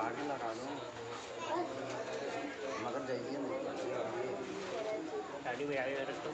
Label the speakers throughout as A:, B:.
A: आगे लगा दो मगर जाइए
B: गाड़ी में आगे रख दो।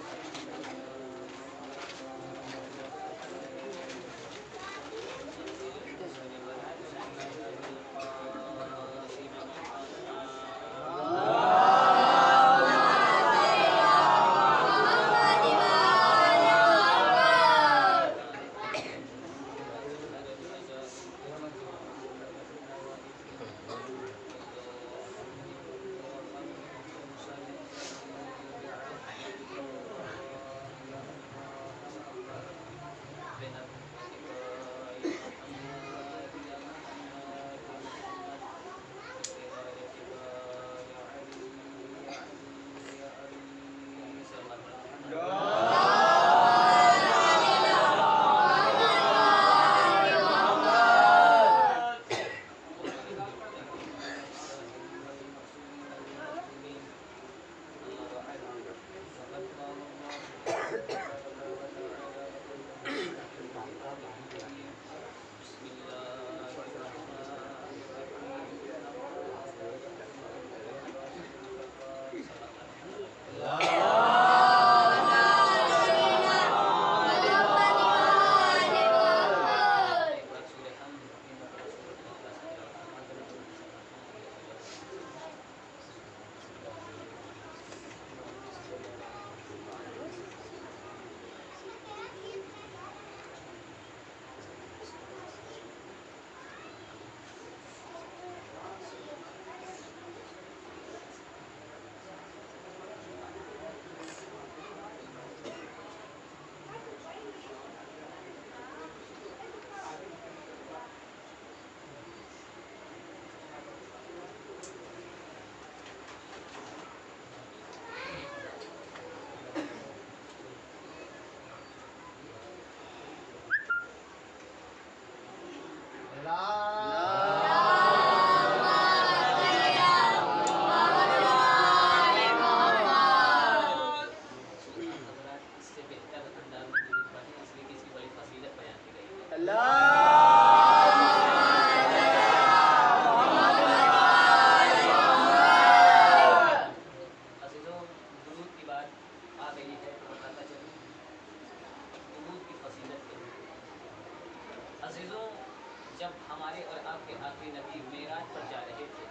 C: جب ہمارے اور آپ کے آخری نبی معراج پر جا رہے تھے،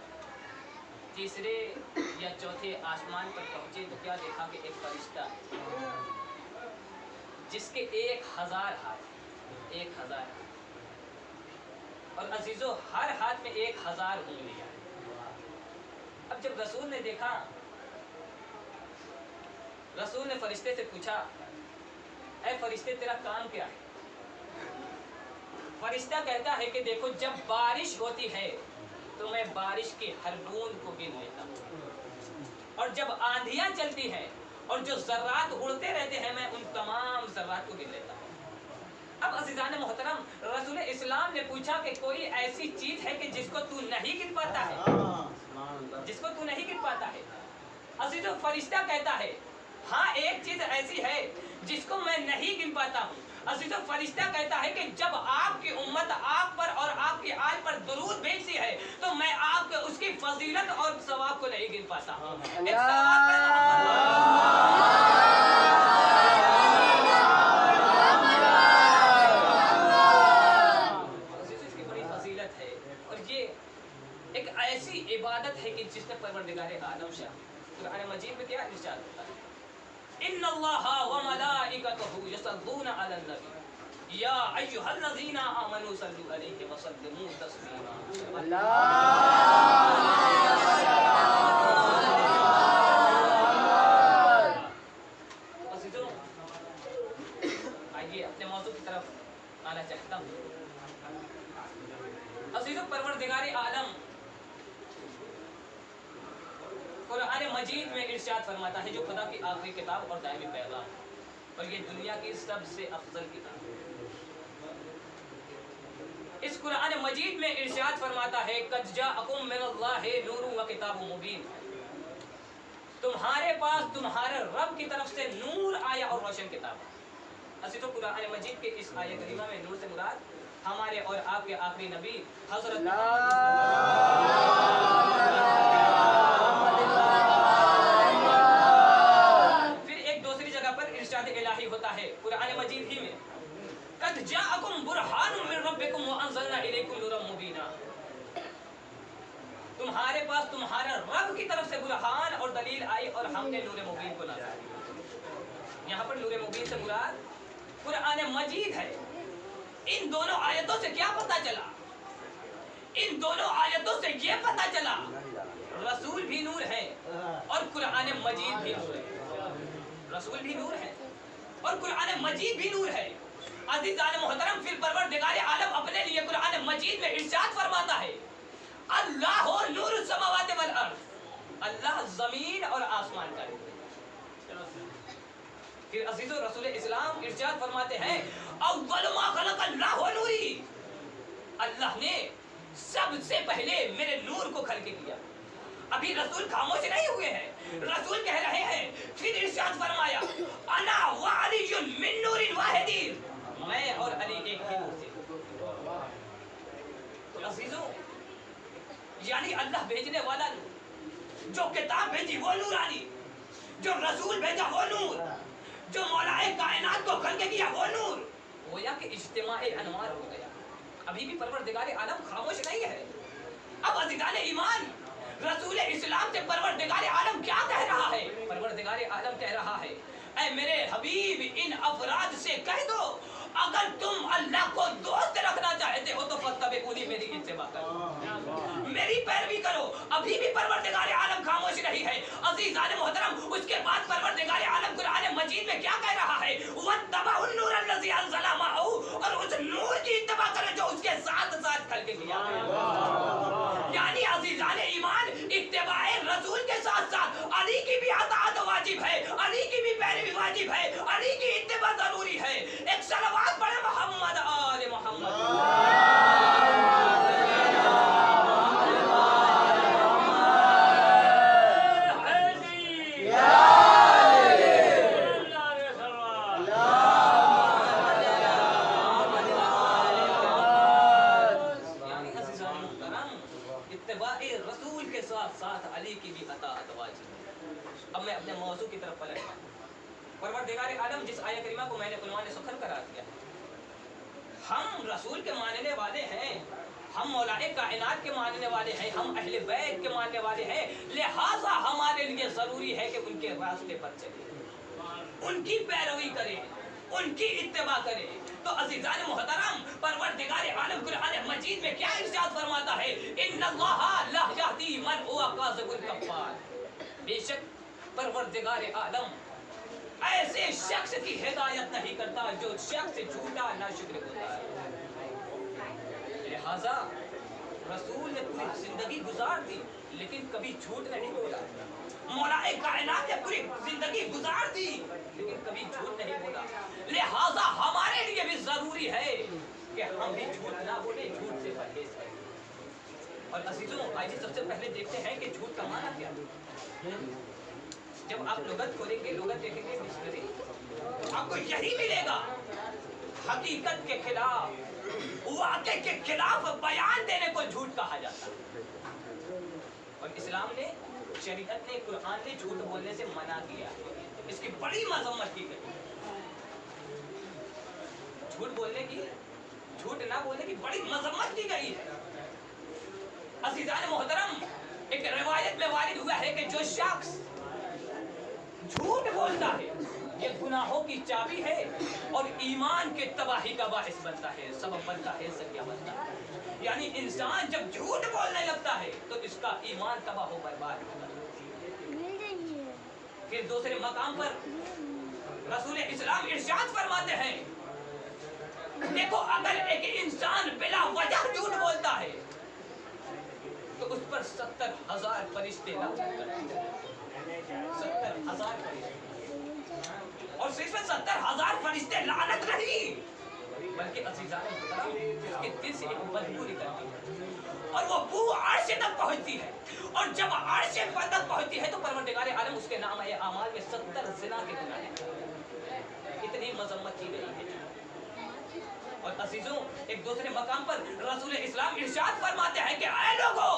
C: تیسرے یا چوتھے آسمان پر پہنچے تو کیا دیکھا کہ ایک فرشتہ جس کے 1000 ہاتھ، 1000 ہاتھ، اور عزیزو ہر ہاتھ میں 1000 انگلیاں۔ اب جب رسول نے دیکھا، رسول نے فرشتے سے پوچھا، اے فرشتے تیرا کام کیا ہے؟ فرشتہ کہتا ہے کہ دیکھو جب بارش ہوتی ہے تو میں بارش کی ہر بوند کو گن لیتا ہوں، اور جب آندھیاں چلتی ہیں اور جو ذرات اڑتے رہتے ہیں میں ان تمام ذرات کو گن لیتا ہوں۔ اب عزیزان محترم، رسول اسلام نے پوچھا کہ کوئی ایسی چیز ہے کہ جس کو تو نہیں گن پاتا ہے، جس کو تو نہیں گن پاتا ہے؟ عزیزو فرشتہ کہتا ہے ہاں ایک چیز ایسی ہے جس کو میں نہیں گن پاتا ہوں۔ عزیزو فرشتہ کہتا ہے کہ جب آپ کی امت آپ پر اور آپ کی آل پر درود بھیجتی ہے تو میں آپ کے اس کی فضیلت اور ثواب کو نہیں گن پاتا ہوں۔ ایک صلوات پڑھیں عزیزو، اس کی بڑی فضیلت ہے اور یہ ایک ایسی عبادت ہے کہ جس میں پروردگار عالم شاہ قرآن مجید میں کیا ارشاد ہوتا ہے؟ ان اللہ وملائکتہ یصلون علی النبی یا ایھا الذین آمنوا صلوا علیہ وسلموا تسلیما۔ عزیزو، آئیے اپنے موضوع کی طرف آنا چاہتا ہوں۔ عزیزو، پروردگار عالم قرآن مجید میں ارشاد فرماتا ہے جو خدا کی آخری کتاب اور دائمی پیغام اور یہ دنیا کی سب سے افضل کتاب ہے۔ اس قرآن مجید میں ارشاد فرماتا ہے قد جاءکم من اللہ نور و کتاب مبین، تمہارے پاس تمہارے رب کی طرف سے نور آیا اور روشن کتاب۔ عزیزو، قرآن مجید کے اس آیت کریمہ میں نور سے مراد ہمارے اور آپ کے آخری نبی حضرت तुम्हारे पास तुम्हारा रब की तरफ से बुरहान और दलील आई और हमने नूर मुबीन को नाज़िल किया। यहाँ पर नूर मुबीन से मुराद कुरान मजीद है। इन दोनों आयतों से क्या पता चला? इन दोनों आयतों से ये पता चला रसूल भी नूर है और कुरान मजीद भी नूर है। रसूल भी नूर है और कुरान मजीद भी नूर है। अज़ीज़ान मोहतरम, फिर परवरदिगार आलम अपने लिए कुरान मजीद में इरशाद फरमाता है, अल्लाह नूर समावाति वल अर्ज़, अल्लाह जमीन और आसमान का नूर। फिर अज़ीज़ो रसूल इस्लाम इरशाद फरमाते हैं, अव्वल मा खलक़ अल्लाहु नूरी, अल्लाह ने सबसे पहले मेरे नूर को खल्क़ किया। अभी रसूल खामोश नहीं हुए हैं, रसूल कह रहे हैं। फिर इरशाद फरमाया, अना व अलीयुन मिन नूरिन वाहिदीन, मैं और अली एक ही नूर से। तो अज़ीज़ों, यानी अल्लाह भेजने वाला नूर, जो किताब भेजी वो नूरानी, जो रसूल भेजा वो नूर, जो मौलाए कायनात को खल्क़ किया वो नूर, गोया कि इज्तिमाए अनवार हो गया। अभी भी परवरदिगार आलम खामोश नहीं है। अब अज़ीज़ान ईमान, रसूल इस्लाम से परवरदिगार आलम क्या कह रहा है? परवरदिगार आलम कह रहा है, ऐ मेरे हबीब, इन अफराद से कह दो, अगर तुम अल्लाह को दोस्त रखना चाहते हो तो फत्तबिऊनी, मेरी इत्तिबा करो, मेरी पैरवी करो। अभी भी परवरदिगार आलम खामोश नहीं है। अज़ीज़ान मोहतरम, उसके बाद परवरदिगार आलम कुरान मजीद में क्या कह रहा है? वत्तबउन नूर अल्लज़ी अंज़ला माअहू, और उस नूर की इत्तिबा करो जो उसके साथ साथ खल्क़ किया है। यानी अज़ीज़ान ईमान, इत्तिबाए रसूल के साथ साथ अली की भी अताअत वाजिब है, अली की भी पैरवी वाजिब है, अली की इत्तिबा जरूरी है। एक सलवात पढ़े मोहम्मद आले मोहम्मद। अब मैं अपने मौजू की तरफ पलट रहा हूं। परवरदिगार आलम, जिस आयत करीमा को मैंने उन्वान सुखन करार दिया, हम रसूल के मानने वाले हैं, हम मौलाए कायनात के मानने वाले हैं, हम अहले बैत के मानने वाले हैं, लिहाजा हमारे लिए जरूरी है कि उनके रास्ते पर चलें, उनकी पैरवी करें, उनकी इत्तिबा करें। तो अज़ीज़ान मोहतरम, परवरदिगार आलम कुरान मजीद में क्या इरशाद फरमाता है? इन्नल्लाह ला यहदी मन हुवा काज़िबुल कफ़्फ़ार, बेशक परवरदिगार आलम ऐसे शख्स की हिदायत नहीं करता जो शख्स झूठा नाशुक्र होता है। लिहाजा रसूल ने पूरी जिंदगी गुजार दी लेकिन कभी झूठ नहीं बोला। मौलाए कायनात ने पूरी जिंदगी गुजार दी लेकिन कभी झूठ नहीं बोला। लिहाजा हमारे लिए भी जरूरी है कि हम भी झूठ ना बोले, झूठ से परहेज करें। और अजीजों, आइए सबसे पहले देखते हैं कि झूठ का माना क्या है। जब आप लुगत खोलेंगे, लुगत देखेंगे डिक्शनरी, तो आपको यही मिलेगा, हकीकत के खिलाफ, वाक़े के खिलाफ बयान देने को झूठ कहा जाता है। और इस्लाम ने, शरीयत ने, कुरान ने झूठ बोलने से मना किया, इसकी बड़ी मजम्मत की गई। झूठ बोलने की, झूठ ना बोलने की बड़ी मजम्मत की गई है। अज़ीज़ान मोहतरम, एक रिवायत में वारिद हुआ है कि जो शख्स झूठ बोलता है ये गुनाहों की चाबी है और ईमान के तबाही का बाहिस बनता है, सबब बनता है, ज़रिया बनता है। यानी इंसान जब झूठ बोलने लगता है तो इसका ईमान तबाह बर्बाद होता है। फिर दूसरे मकाम पर रसूल इस्लाम इरशाद फरमाते हैं, देखो अगर एक इंसान बिला वजह झूठ बोलता है तो उस पर 70,000 फरिश्ते लानत करते हैं। 70,000 फरिश्ते, और सिर्फ 70,000 फरिश्ते लानत नहीं बल्कि अज़ीज़ान मोहतरम उसके दिल से एक बदबू निकलती है और वो बू अर्श तक पहुंचती है। और जब अर्श तक पहुंचती है तो परवरदिगार आलम उसके नाम है आमाल में 70 ज़िना के गुनाह लिखते। इतनी मजम्मत की गई है। और अजीजों, एक दूसरे मकाम पर रसूल इस्लाम इरशाद फरमाते हैं कि ऐ लोगों,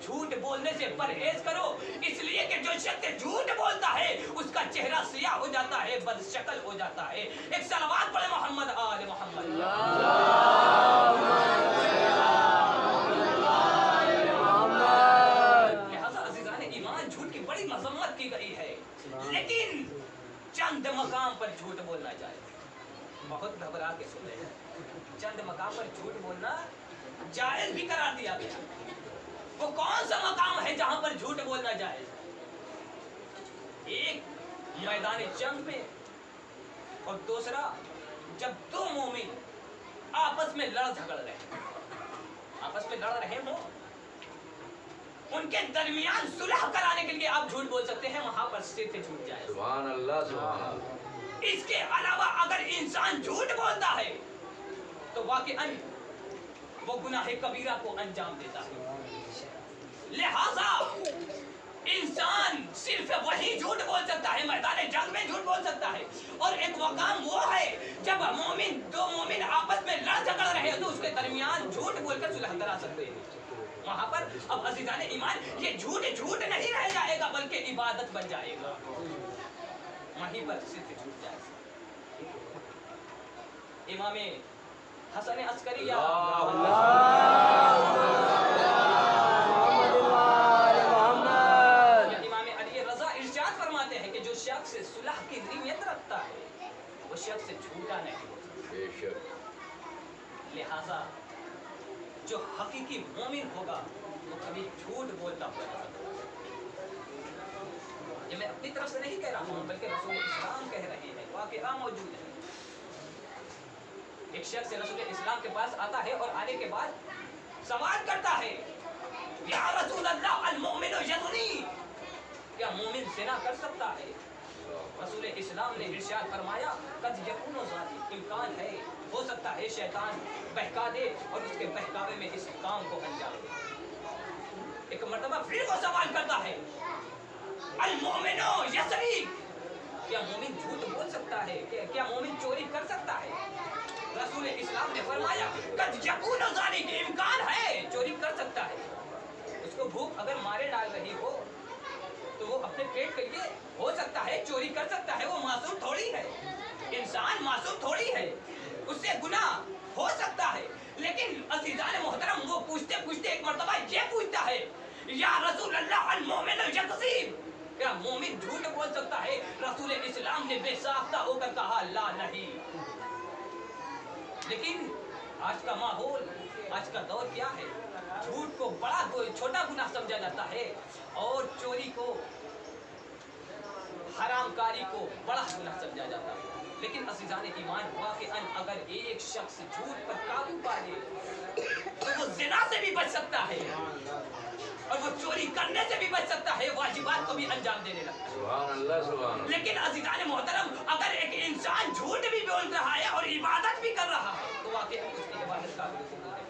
C: झूठ बोलने से परहेज करो, इसलिए कि जो शख्स झूठ बोलता है उसका चेहरा सियाह हो जाता है, बदशक्ल हो जाता है। एक सलवात पढ़े मोहम्मद आले मोहम्मद। चंद मकाम पर झूठ बोलना जायज। बहुत घबरा के सुने, चंद मकाम पर झूठ बोलना जायज भी करार दिया गया। वो कौन सा मकाम है जहां पर झूठ बोलना जायज? एक मैदानी जंग में, और दूसरा जब दो मोमिन आपस में लड़ झगड़ रहे, आपस में लड़ रहे हो, उनके दरमियान सुलह कराने के लिए आप झूठ बोल सकते हैं, वहां पर सिर से झूठ जाए।
A: सुभान अल्लाह, सुभान अल्लाह।
C: इसके अलावा अगर इंसान झूठ बोलता है तो वाकई वो गुनाह कबीरा को अंजाम देता है। लिहाजा इंसान सिर्फ वही झूठ बोल सकता है, मैदान जंग में झूठ बोल सकता है। और एक मकाम वो है जब दो मोमिन आपस में लड़ झगड़ रहे हो तो उसके दरमियान झूठ बोलकर सुलह करा सकते हैं। वहां पर अब अज़ीज़ाने ईमान, ये झूठ झूठ नहीं रह जाएगा बल्कि इबादत बन जाएगा। वहीं पर सिर्फ झूठ जाएगा। इमाम हसन अस्करी शख्स सुलह की नीयत रखता है वो शख्स झूठा नहीं हो सकता। लिहाजा जो हकीकी मोमिन होगा वो कभी झूठ बोलता हुआ नहीं। ये मैं अपनी तरफ से नहीं कह रहा हूँ बल्कि रसूल इस्लाम कह रहे हैं, वाक़या मौजूद है। एक शख्स रसूल इस्लाम के पास आता है और आने के बाद सवाल करता है, या रसूल अल्लाह, अल मोमिन यज़नी, क्या मोमिन ज़िना कर सकता है? रसूल इस्लाम ने इरशाद फरमाया, कद यकूनु ज़ालिक, इम्कान है, हो सकता है शैतान बहका दे और उसके बहकावे में इस काम को अंजाम दे। एक मर्तबा फिर वो सवाल करता है, अल मोमिनो यसरी, क्या मोमिन झूठ बोल सकता है? क्या मोमिन चोरी कर सकता है? रसूल इस्लाम ने फरमाया, कद यकूनु ज़ालिक, इम्कान है, चोरी कर सकता है। उसको भूख अगर मारे डाल रही हो तो वो अपने पेट के लिए हो सकता है चोरी कर सकता है, वो मासूम थोड़ी है, इंसान मासूम थोड़ी है, उससे गुनाह हो सकता है। लेकिन अज़ीज़ान मोहतरम वो पूछते पूछते एक मर्तबा ये पूछता है, या रसूल अल्लाह, अल मोमिन यकज़िब, क्या मोमिन झूठ बोल सकता है? रसूल इस्लाम ने बेसाख्ता होकर कहा, ला नहीं। लेकिन आज का माहौल, आज का दौर क्या है? झूठ को बड़ा छोटा गुनाह समझा जाता है और चोरी को, हरामकारी को बड़ा गुनाह समझा जाता है। लेकिन अज़ीज़ान ईमान, वाक़ईअन अगर एक शख्स झूठ पर काबू पा ले तो वो ज़िना से भी बच सकता है और वो चोरी करने से भी बच सकता है, वाजिबात को भी अंजाम देने लगता है।
A: सुभान अल्लाह, सुभान अल्लाह।
C: लेकिन अज़ीज़ान मोहतरम, अगर एक इंसान झूठ भी बोल रहा है और इबादत भी कर रहा है तो वाक़ईअन उसकी इबादत काबिल कबूल है।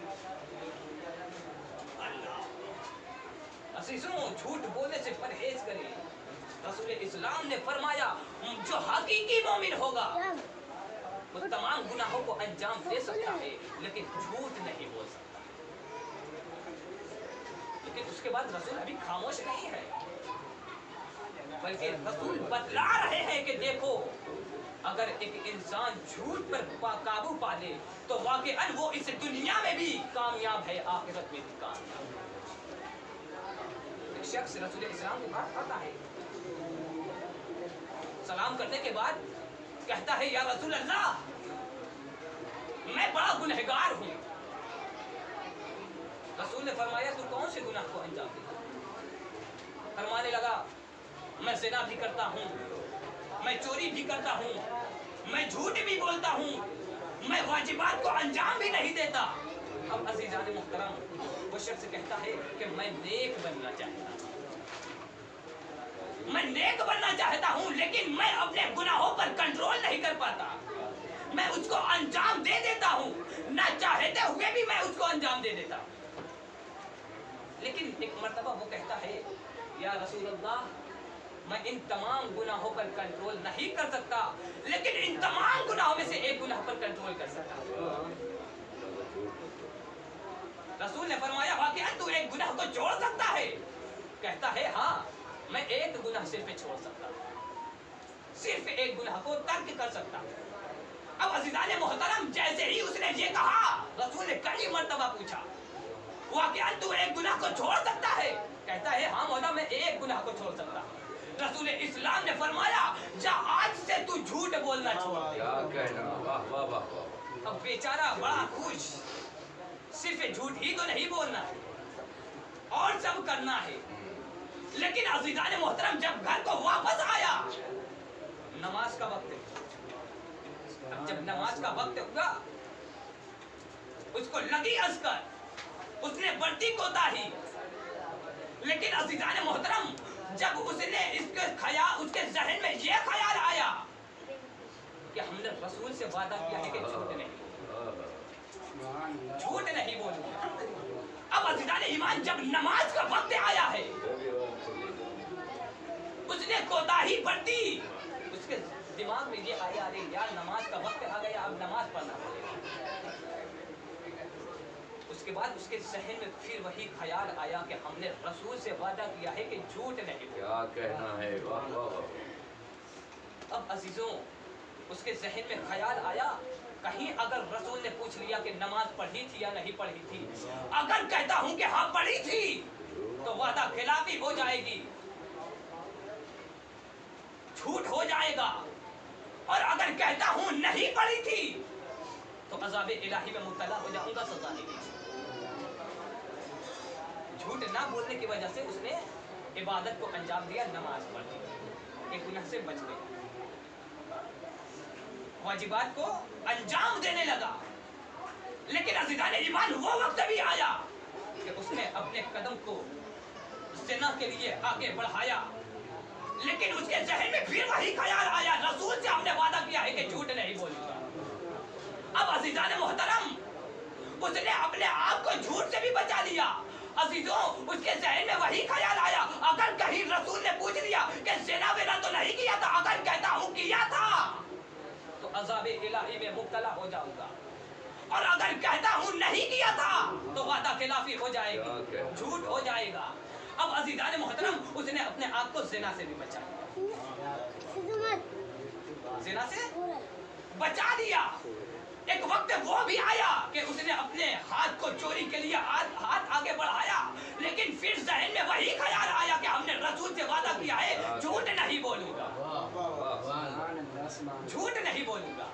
C: अज़ीज़ों, झूठ बोलने से परहेज करें। रसूल इस्लाम ने फरमाया, जो हकीकी मोमिन होगा वो तमाम गुनाहों को अंजाम दे सकता है लेकिन झूठ नहीं बोल सकता। लेकिन उसके बाद रसूल अभी खामोश नहीं है बल्कि रसूल बतला रहे हैं कि देखो, अगर एक इंसान झूठ पर काबू पा ले तो वाक़ईअन वो इस दुनिया में भी कामयाब है, आखिरत में भी कामयाब। एक शख्स रसूल इस्लाम के पास आता है, सलाम करने के बाद कहता है, या रसूल अल्लाह, मैं बड़ा गुनहगार हूँ। रसूल ने फरमाया, तू कौन से गुनाह को अंजाम देता? फरमाने लगा, मैं ज़िना भी करता हूँ, मैं चोरी भी करता हूँ, मैं झूठ भी बोलता हूँ, मैं वाजिबात को अंजाम भी नहीं देता। अब अज़ीज़ान मुहतरम, वो शख्स कहता है कि मैं नेक बनना चाहता हूँ, मैं नेक बनना चाहता हूँ, लेकिन मैं अपने गुनाहों पर कंट्रोल नहीं कर पाता, मैं उसको अंजाम दे देता हूँ, ना चाहते हुए भी मैं उसको अंजाम दे देता हूँ। लेकिन एक मर्तबा वो कहता है, या रसूल अल्लाह, मैं इन तमाम गुनाहों पर कंट्रोल नहीं कर सकता, लेकिन इन तमाम गुनाहों में से एक गुनाह पर कंट्रोल कर सकता हूँ। रसूल ने फरमाया, वाक़ईअन तू एक गुनाह को छोड़ सकता है? कहता है, हाँ, मैं एक गुनाह सिर्फ छोड़ सकता हूँ, सिर्फ एक गुनाह को तर्क कर सकता हूँ। अब अज़ीज़ान मोहतरम, जैसे ही उसने ये कहा, रसूल ने कई मर्तबा पूछा, वाक़ईअन तू एक गुनाह को छोड़ सकता है? कहता है, हाँ मौला, मैं एक गुनाह को छोड़ सकता हूँ। रसूल इस्लाम ने फरमाया जा आज से तू झूठ बोलना छोड़ दे।
A: क्या कहना, वाह वाह वाह वाह।
C: अब बेचारा बड़ा खुश, सिर्फ झूठ ही तो नहीं बोलना है और सब करना है। लेकिन अज़ीज़ान मोहतरम जब घर को वापस आया, नमाज का वक्त है। अब जब नमाज का वक्त हुआ, उसको लगी असकर, उसने बढ़ती कोताही। लेकिन अज़ीज़ान मोहतरम जब उसने उसके ज़हन में ये ख्याल आया कि हमने रसूल से वादा किया है कि झूठ नहीं बोलूंगा। अब अज़ीज़ान ईमान जब नमाज का वक्त आया है, उसने कोताही बरती। उसके दिमाग में ये आया, अरे यार नमाज का वक्त आ गया, अब नमाज पढ़ना पड़ेगा। उसके बाद उसके ज़हन में फिर वही ख्याल आया कि हमने रसूल से वादा किया है कि झूठ नहीं।
A: क्या कहना है, वाह वाह वाह।
C: अब अजीजों उसके ज़हन में ख्याल आया, कहीं अगर रसूल ने पूछ लिया कि नमाज पढ़ी थी या नहीं पढ़ी थी, अगर कहता हूं कि हाँ पढ़ी थी तो वादा खिलाफी हो जाएगी, झूठ हो जाएगा। और अगर कहता हूं नहीं पढ़ी थी तो अज़ाब इलाही में मुब्तला हो जाऊंगा, सजा नहीं। झूठ ना बोलने की वजह से उसने इबादत को अंजाम दिया, नमाज पढ़ ली, एक गुनाह से बच गया, वाजिबात को अंजाम देने लगा। लेकिन अज़ीज़ान ईमान वो वक्त भी आया कि उसने अपने कदम को ज़िना के लिए आगे बढ़ाया। लेकिन उसके ज़हन में फिर वही ख्याल आया, रसूल से हमने वादा किया है कि झूठ नहीं बोलूंगा। अब अज़ीज़ान मोहतरम उसने अपने आप को झूठ से भी बचा लिया। अजीजों उसके ज़हन में वही ख्याल आया, अगर कहीं रसूल ने पूछ लिया कि ज़िना विना तो नहीं किया था, अगर कहता हूं किया था तो अज़ाब इलाही में मुब्तला हो जाऊंगा, और अगर कहता हूं नहीं किया था तो वादा खिलाफी हो जाएगी, झूठ हो जाएगा। अब अज़ीज़ान मोहतरम उसने अपने आप को ज़िना से भी बचाया, ज़िना से बचा लिया। एक वक्त वो भी आया कि उसने अपने हाथ को चोरी के लिए हाथ आगे बढ़ाया, लेकिन फिर ज़हन में वही ख्याल आया कि हमने रसूल से वादा किया है झूठ नहीं बोलूंगा, झूठ नहीं बोलूंगा।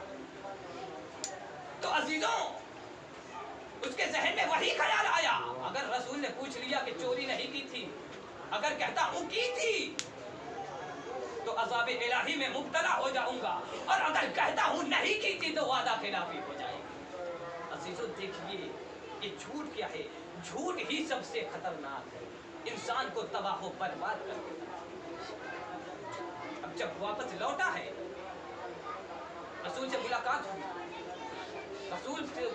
C: तो अजीजों उसके ज़हन में वही ख्याल आया, अगर रसूल ने पूछ लिया कि चोरी नहीं की थी, अगर कहता हूं की थी तो अज़ाब इलाही में मुब्तला हो जाऊंगा, और अगर कहता हूं नहीं की थी तो वादा खिलाफी हो जाएगी। अजीजों देखिए ये झूठ क्या है, झूठ ही सबसे खतरनाक है, इंसान को तबाह व बर्बाद कर देता है। अब जब वापस लौटा है, रसूल से मुलाकात हुई,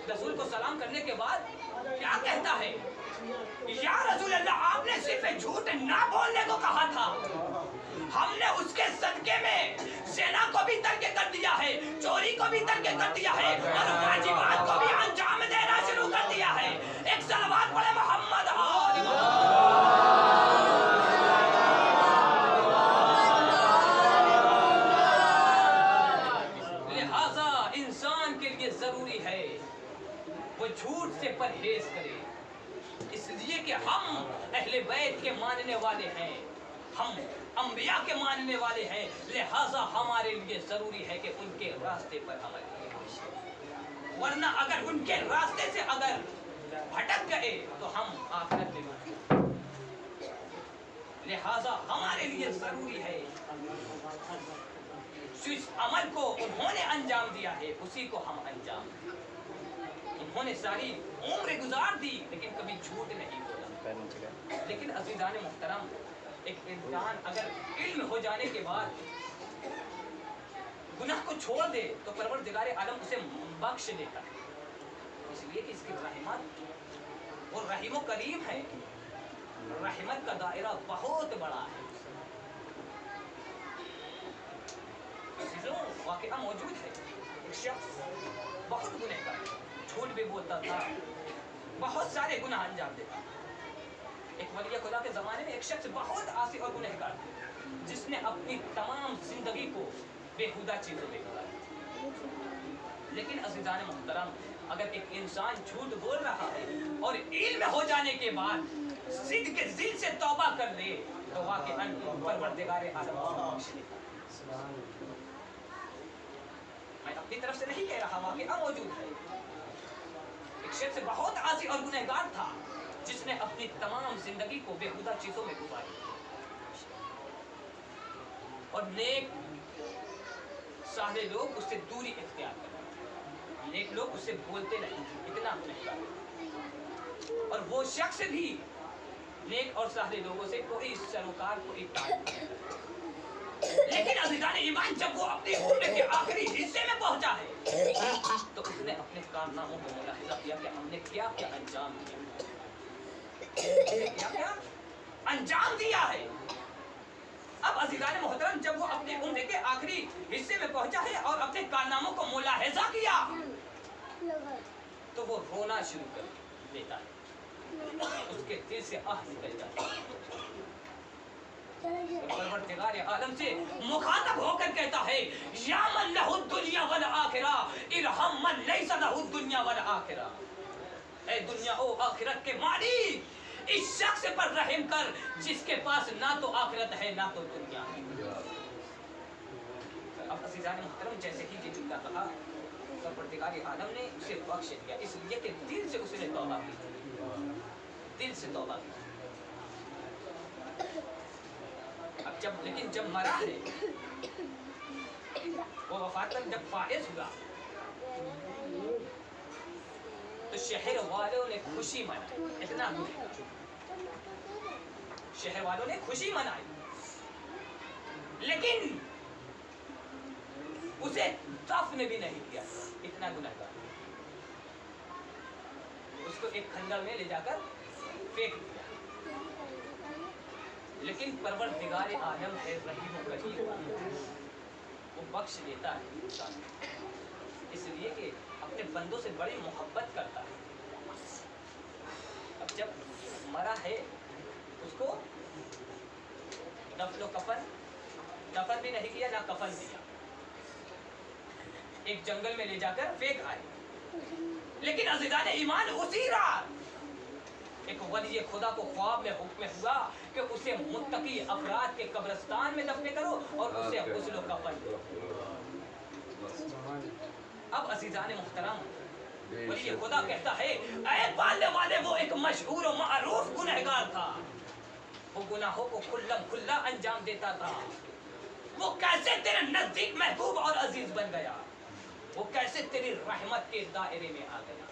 C: रसूल को सलाम करने के बाद क्या कहता है, या रसूल अल्लाह आपने सिर्फ झूठ ना बोलने को कहा था, हमने उसके सदके में ज़िना को भी तर्क कर दिया है, चोरी को भी तर्क कर दिया है, और वाजिबात को भी अंजाम देना शुरू कर दिया है। एक सलवात पढ़े मोहम्मद। लिहाजा इंसान के लिए जरूरी है वो झूठ से परहेज करे, इसलिए कि हम अहले बैत के मानने वाले हैं, हम अंबिया के मानने वाले हैं, लिहाजा हमारे लिए जरूरी है कि उनके रास्ते पर अमल करें, वरना अगर उनके रास्ते से अगर भटक गए तो हम आखिरत में मरेंगे। लिहाजा हमारे लिए जरूरी है जिस अमल को उन्होंने अंजाम दिया है उसी को हम अंजाम दें। उन्होंने सारी उम्र गुजार दी लेकिन कभी झूठ नहीं बोला। लेकिन अज़ीज़ान मुहतरम एक इंसान अगर इल्म हो जाने के बाद गुनाह को छोड़ दे तो परवरदिगार आलम उसे बख्श देता है, इसलिए कि इसकी रहमत और रहीम करीम है, रहमत का दायरा बहुत बड़ा है। वाक़या मौजूद है, एक शख्स बहुत गुनहगार, झूठ भी बोलता था, बहुत सारे गुनाह अंजाम देता। एक वली खुदा के ज़माने में एक शख्स बहुत आसी और गुनहगार था, जिसने अपनी तमाम जिंदगी को बेहुदा चीज़ों में गुजारा। लेकिन अज़ीज़ान मुहतरम अगर एक इंसान झूठ बोल रहा है और इल्म हो जाने के बाद सिद्ध के दिल से तौबा कर ले तो वाक़ई परवरदिगार आलम बख्श लेता है। मैं अपनी तरफ से नहीं कह रहा, वाक़ई मौजूद है। एक शख्स बहुत आसी और गुनहगार था जिसने अपनी तमाम जिंदगी को बेहुदा चीजों में गुजारी और नेक सारे लोग उससे दूरी इख्तियार करते, नेक लोग उससे बोलते नहीं, इतना गुनहगार। और वो शख्स भी नेक और सारे लोगों से कोई सरोकार कोई ताल्लुक नहीं। लेकिन अज़ीज़ान ईमान जब वो अपनी उम्र के आखिरी हिस्से में पहुंचा है तो उसने अपने कारनामों को मुलाहिज़ा किया कि हमने क्या क्या अंजाम दिया, क्या क्या अंजाम दिया है। अब अज़ीज़ान मोहतरम जब वो अपने उम्र के आखिरी हिस्से में पहुंचा है और अपने कारनामों को मुलाहिज़ा किया तो वो रोना शुरू कर देता है, उसके दिल से आह निकल जाती है। परवरदिगार आलम से मुखातब होकर कहता है, या मन लहु दुनिया वल आखिरा इरहम मन लैसा लहु दुनिया वल आखिरा। ऐ दुनिया ओ आखिरत के मालिक, इस शख्स पर रहम कर जिसके पास ना तो आखिरत है ना तो दुनिया है। अब अज़ीज़ान मुहतरम जैसे ही ये जुमला कहा परवरदिगार आलम ने उसे बख्श दिया, इसलिए कि दिल से उसने तौबा की, दिल से तौबा की। अब जब मरा है वो वफात तक जब फाइज हुआ तो शहर वालों ने खुशी मनाई, इतना शहर वालों ने खुशी मनाई, लेकिन उसे दफन भी नहीं किया, इतना गुनहगार। उसको एक खंडर में ले जाकर फेंक दिया। लेकिन परवरदिगार आलम है रहीम और करीम, वो बख्श देता है इसलिए कि अपने बंदों से बड़ी मोहब्बत करता है। अब जब मरा है उसको दफन भी नहीं किया, ना कफन दिया, एक जंगल में ले जाकर फेंक आए। लेकिन अज़ीज़ान ईमान उसी रात एक वली खुदा को ख्वाब में हुक्म हुआ कि उसे मुत्तकी अफराद के कब्रिस्तान में दफन करो और उसे गुस्ल कफन दो। अब अज़ीज़ान मुहतरम वली खुदा कहता है, ऐ पालने वाले वो एक मशहूर और मारूफ गुनहगार था, वो गुनाहों को खुल्लम खुल्ला अंजाम देता था। वो कैसे तेरे नजदीक महबूब और अजीज बन गया, वो कैसे तेरी रहमत के दायरे में आ गया।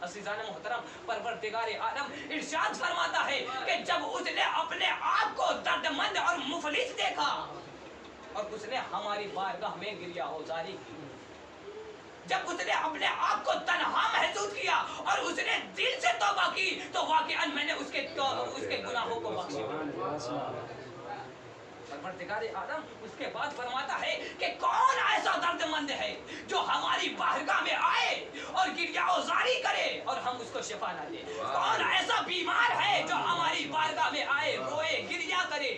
C: अज़ीज़ान मोहतरम परवरदिगार आलम इरशाद फरमाता है कि जब उसने अपने आप को दर्दमंद और मुफलिस देखा और उसने हमारी बारगाह में गिरिया औजारी की, जब उसने अपने आप को तन्हा महसूस किया और उसने दिल से तौबा की तो वाकई मैंने उसके गुनाहों को बख्शा। परवरदिगार आलम उसके बाद फरमाता है कि कौन ऐसा दर्दमंद है जो हमारी बारगाह में आए और गिरियाज़ारी करे और हम उसको शिफा ना दे। कौन ऐसा बीमार है जो हमारी बारगाह में आए, रोए, गिरिया करे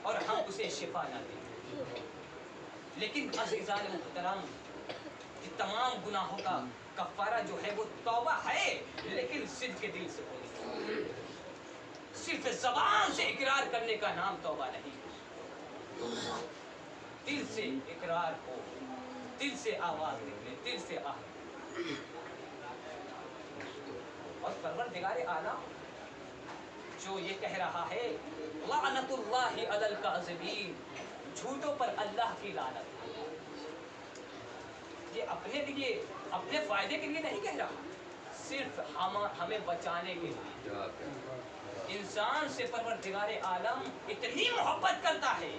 C: और हम उसे शिफा ना दे। लेकिन अज़ीज़ान मुहतरम तमाम गुनाहों का कफ़ारा जो है वो तौबा है, लेकिन सिद्ध के दिल से होनी, सिर्फ ज़बान से इकरार करने का नाम तौबा नहीं। दिल से इकरार हो, दिल से आवाज निकले, दिल से और परवरदिगार आला जो ये कह रहा है लानतुल्लाहि अलल काज़िबीन, झूठों पर अल्लाह की लानत, ये अपने लिए अपने फायदे के लिए नहीं कह रहा, सिर्फ हमें बचाने के लिए। इंसान से परवरदिगार आलम इतनी मोहब्बत करता है,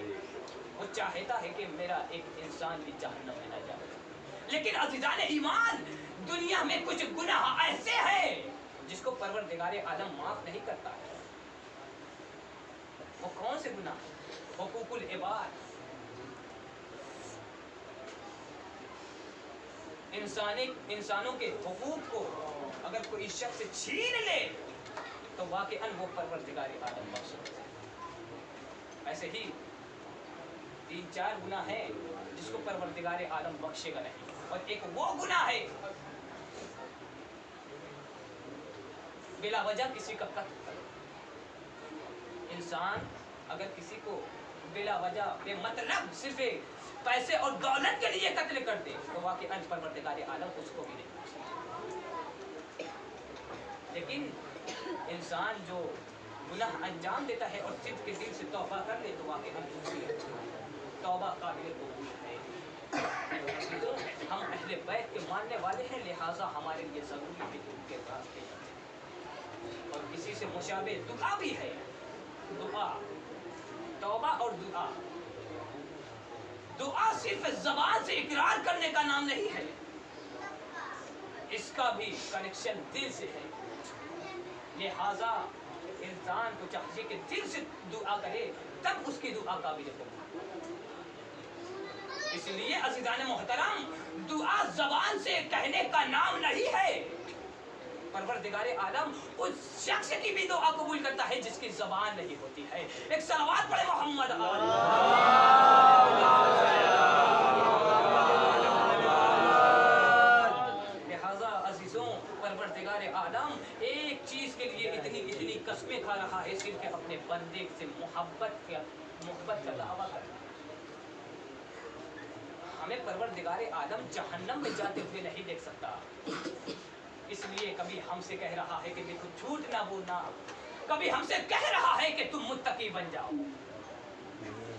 C: वो चाहता है कि मेरा एक इंसान भी जहन्नम में न जाए। लेकिन अज़ीज़ान ईमान दुनिया में कुछ गुनाह ऐसे हैं जिसको परवरदिगार आलम माफ नहीं करता है। वो कौन से गुनाह? हुकूकुल इबाद, इंसानों के हुकूक को अगर कोई शख्स छीन ले तो वाक़ईअन वो परवरदिगार आलम बख्श। ऐसे ही 3-4 गुनाह है जिसको परवरदिगार आलम बख्शेगा नहीं, और एक वो गुनाह है बिला वजह किसी का कत्ल करो, इंसान अगर किसी को बिला वजह बेमतलब सिर्फ पैसे और दौलत के लिए कत्ल कर दे तो वाकई परवरदिगार आलम उसको भी नहीं। लेकिन इंसान जो गुनाह अंजाम देता है और सिद्ध के दिल से तौबा कर ले तो वाकई तौबा काबिल कबूल है। हम अहले बैत के मानने वाले हैं, लिहाजा हमारे लिए जरूरी है कि उनके रास्ते चलें। और किसी से मुशाबे दुआ भी है। दुआ, तौबा और दुआ, दुआ सिर्फ जबान से इकरार करने का नाम नहीं है, इसका भी कनेक्शन दिल से है। लिहाजा इंसान को चाहिए कि दिल से दुआ करे, तब उसकी दुआ काबिल कबूल। इसलिए अज़ीज़ान मोहतरम, दुआ जबान से कहने का नाम नहीं है। परवरदिगार आलम उस शख्स की भी दुआ कबूल करता है जिसकी जबान नहीं होती है। एक सलावत पढ़े मोहम्मद। लिहाजा अजीजों, परवरदिगार आलम एक चीज के लिए इतनी कस्में खा रहा है, सिर्फ अपने बंदे से मोहब्बत का दावा कर। हमें परवरदिगार आलम जहन्नम में जाते हुए नहीं देख सकता, इसलिए कभी हमसे कह रहा है कि देखो झूठ ना बोलना, कभी हमसे कह रहा है कि तुम मुत्तकी बन जाओ।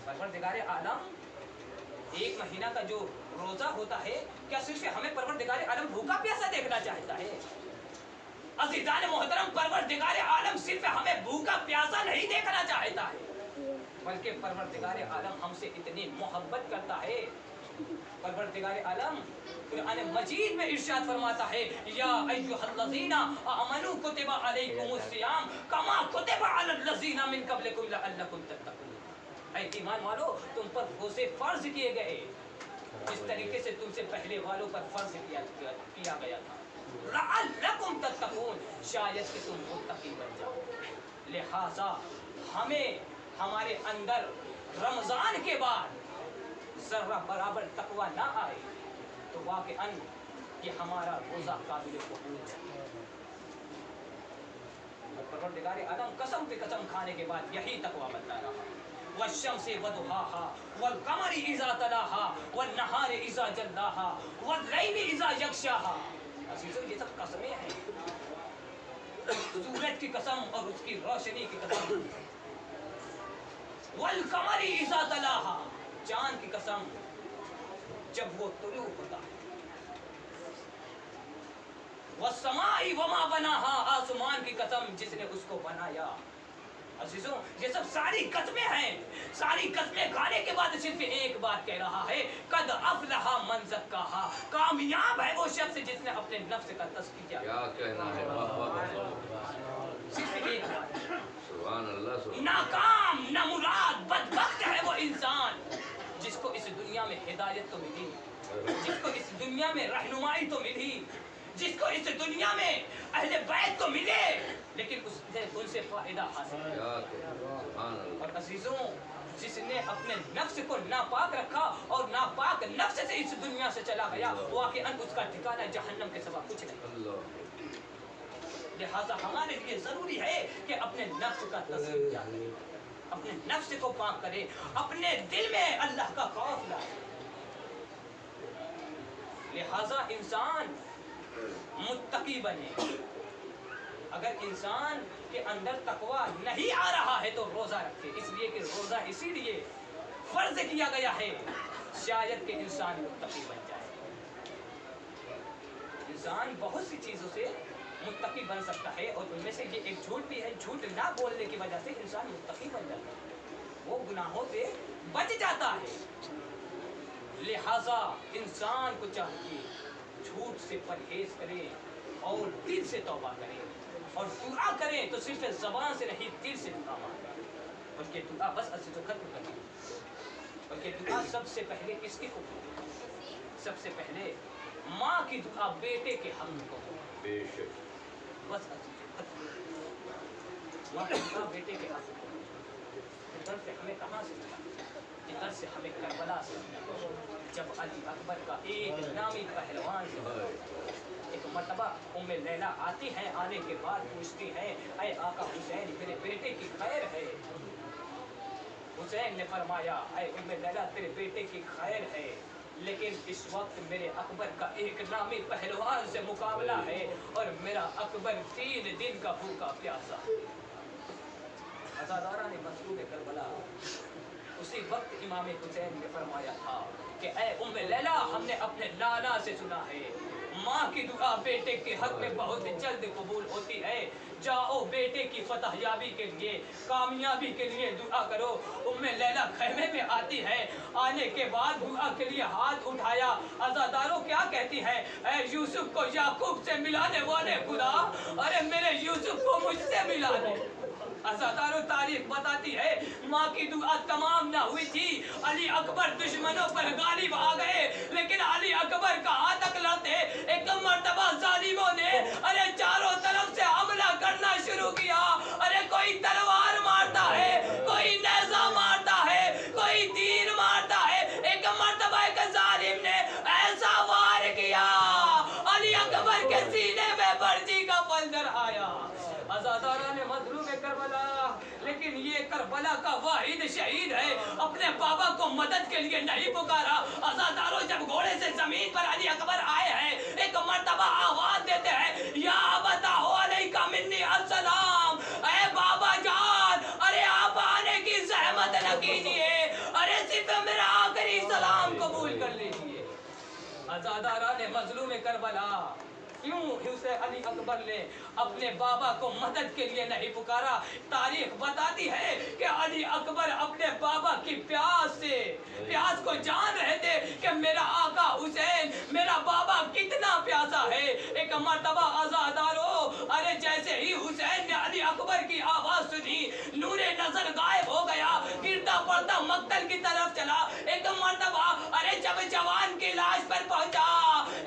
C: परवरदिगार आलम एक महीना का जो रोजा होता है, क्या सिर्फ हमें परवरदिगार आलम भूखा प्यासा देखना चाहता है? अज़ीज़ान मोहतरम, परवरदिगार आलम सिर्फ हमें भूखा प्यासा नहीं देखना चाहता है, बल्कि परवरदिगार आलम हमसे इतनी मोहब्बत करता है। परवरदिगार आलम कुरान मजीद में इरशाद फरमाता है, या अय्युहल्लज़ीना आमनू कुतिबा अलैकुमुस्सियाम कमा कुतिबा अलल्लज़ीना मिन क़ब्लिकुम लअल्लकुम तत्तक़ून। ऐ ईमान वालो, तुम पर रोज़े फर्ज किए गए जिस तरीके से तुमसे पहले वालों पर फर्ज किया गया था, लअल्लकुम तत्तक़ून, शायद कि तुम मुत्तकी बन जाओ। लिहाजा हमें हमारे अंदर रमजान के बाद जर्रा बराबर तकवा ना आए तो वाक़अन कि हमारा रोज़ा काबिल कबूल है। परवरदिगार आलम कसम पे कसम खाने के बाद यही तकवा बता रहा, वश्शम्सि वदुहाहा वल्क़मरि इज़ा तलाहा वन्नहारि इज़ा जल्लाहा वल्लैलि इज़ा यग़शाहा। अज़ीज़ों, ये सब कसमें हैं, सूरज की कसम और उसकी रोशनी की कसम। वल्क़मरि इज़ा तलाहा, चांद की कसम जब वो तुलू होता है। वस्समाई वमा बनाहा, आसमान की कसम जिसने उसको बनाया। अजीजों, ये सब सारी कस्में हैं। सारी कस्में खाने के बाद सिर्फ एक बात कह रहा है, कद अफ़लहा मन ज़क्काहा, कामयाब है वो शख्स जिसने अपने नफ्स का तज़किया।
A: क्या कहना है, वाह वाह,
C: सिर्फ एक बात,
A: सुभान अल्लाह।
C: नाकाम नामुराद बदबख्त है वो इंसान जिसको इस दुनिया में हिदायत तो मिली, जिसको इस दुनिया में रहनुमाई तो मिली, जिसको इस दुनिया में अहले बैत तो मिले, लेकिन उसने उनसे फायदा हासिल किया। और अजीजों, जिसने अपने नफ्स को नापाक रखा और नापाक नफ्स से इस दुनिया से चला गया, वाक़अन उसका ठिकाना जहन्नम के सिवा कुछ नहीं। लिहाजा हमारे लिए जरूरी है कि अपने नफ्स का तज़किया करें, अपने नफ्स को पाक करें, अपने दिल में अल्लाह का खौफ लाए। लिहाजा इंसान मुत्तकी बने। अगर इंसान के अंदर तकवा नहीं आ रहा है तो रोजा रखे, इसलिए कि रोजा इसीलिए फर्ज किया गया है शायद कि इंसान मुत्तकी बन जाए। इंसान बहुत सी चीजों से मुत्तकी बन सकता है और उनमें से ये एक झूठ भी है। झूठ ना बोलने की वजह से इंसान मुत्तकी बन जाता है, वो गुनाहों से बच जाता है। लिहाजा इंसान को चाहिए झूठ से परहेज करें और दिल से तौबा करें, और दुआ करें तो सिर्फ ज़बान से नहीं, दिल से दुआ मांगे। बल्कि दुआ बस असली तो खत्म करें, बल्कि दुआ सबसे पहले किसकी को? सबसे पहले माँ की दुआ बेटे के हक को,
A: बेशक
C: बस माँ की दुआ बेटे के हक को। इधर से हमें कहाँ से मिला? इधर से हमें करबला से मिला, जब अली अकबर का एक नामी पहलवान एक मर्तबा उम्मे लैला आती है, आने के बाद पूछती है, ऐ आका हुसैन, मेरे बेटे की खैर है? हुसैन ने फरमाया, ऐ उम्मे लैला तेरे बेटे की खैर है, लेकिन इस वक्त मेरे अकबर का एक नामी पहलवान से मुकाबला है और मेरा अकबर 3 दिन का भूखा प्यासा। अज़ादारा ने मसलूब करबला उसी वक्त इमाम हुसैन ने फरमाया था कि ऐ उम्मे लैला, हमने अपने नाना से सुना है माँ की दुआ बेटे के हक में बहुत जल्द कबूल होती है। जाओ बेटे की फतहयाबी के लिए, कामयाबी के लिए दुआ करो। उम्मे लैला खैमे में आती है, आने के बाद दुआ के लिए हाथ उठाया। अज़ादारों क्या कहती है, ऐ यूसुफ को याकूब से मिलाने वाले खुदा, अरे मेरे यूसुफ को मुझसे मिला दे। अज़ादारों तारीख बताती है माँ की दुआ तमाम ना हुई थी, अली अकबर दुश्मनों पर गालिब आ गए, लेकिन अली अकबर का आतक लड़ते एक मर्तबा जालिमों ने अरे चारों तरफ से हमला करना शुरू किया। अरे कोई तलवार मारता है, कोई नेज़ा मारता है, कोई तीर मारता है। एक मर्तबा एक जालिम ने ऐसा वार किया, अली अकबर के सीने में बर्जी का फंजर आया। अज़ादारा ने मजलूम करबला, लेकिन ये करबला का वाहिद शहीद है, अपने बाबा को मदद के लिए नहीं पुकारा। अज़ादारों जब घोड़े से जमीन पर अली अकबर आए हैं, एक मर्तबा आवाज देते हैं, या बताओ अलैका मिन्नी अस्सलाम, ऐ बाबा जान, अरे आप आने की ज़हमत न कीजिए, अरे सिर्फ मेरा आखिरी सलाम कबूल कर लीजिए। अज़ादारा ने मजलूम करबला क्यों हुसैन अली अकबर ने अपने बाबा को मदद के लिए नहीं पुकारा? तारीख बताती है कि अली अकबर अपने बाबा की प्यास को जान रहे थे कि मेरा आका हुसैन, मेरा बाबा कितना प्यासा है। एक मर्तबा अज़ादारों, अरे जैसे ही हुसैन ने अली अकबर की आवाज सुनी, नूरे नजर गायब हो गया, गिरता पड़ता मक्तल की तरफ चला। एक मर्तबा अरे जब जवान की लाश पर पहुंचा,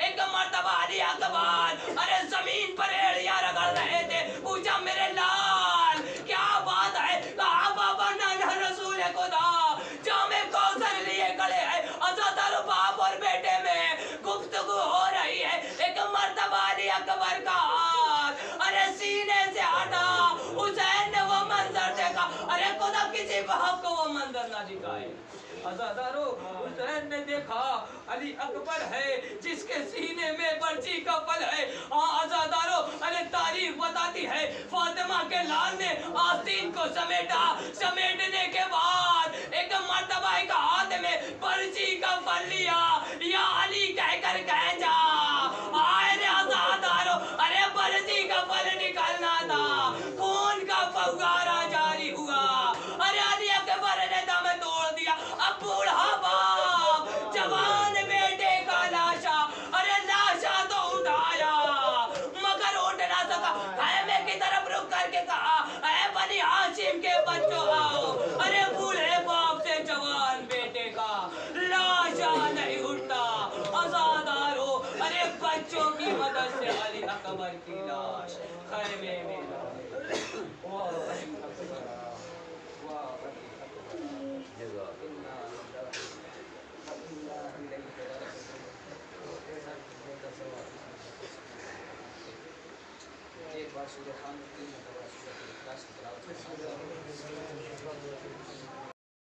C: एक मर्तबा अली अकबर अरे जमीन पर एड़ियां रगड़ रहे थे। पूछा, मेरे लाल क्या बात है? कहा, बाबा नाना रसूल खुदा जामे कौसर लिए खड़े हैं, अज़ादारों बाप और बेटे में गुफ्तगू हो रही है। एक मर्तबा अली अकबर का हाथ अरे सीने से हटा, हुसैन ने वो मंजर देखा। अरे खुदा किसी बाप को वो मंजर ना दिखाए। अज़ादारों, हुसैन ने देखा अली अकबर है जिसके सीने में बर्ची का फल है। हाँ अज़ादारों, अरे तारीख बताती है फातिमा के लाल ने आस्तीन को समेटा, समेटने के बाद एक मर्तबा एक हाथ में बर्ची का फल लिया, या अली कहकर कह जा। अरे अज़ादारों, अरे बर्ची का फल निकलना था, खून का फव्वारा जारी हुआ। अरे अली अकबर ने दम तोड़ दिया। अब बूढ़ा बाप जवान बेटे का लाशा, अरे लाशा तो उठाया मगर उठ ना सका। खैमे की तरफ रुक करके कहा, ऐ बनी हाशिम के बच्चों आओ। अरे बूढ़े बाप से जवान बेटे का लाशा नहीं उठता। अज़ादारों, अरे बच्चों की मदद से अली अकबर की लाश खैमे में एक बार सूरह खान 3 मरतबा सूरह इखलास की तिलावत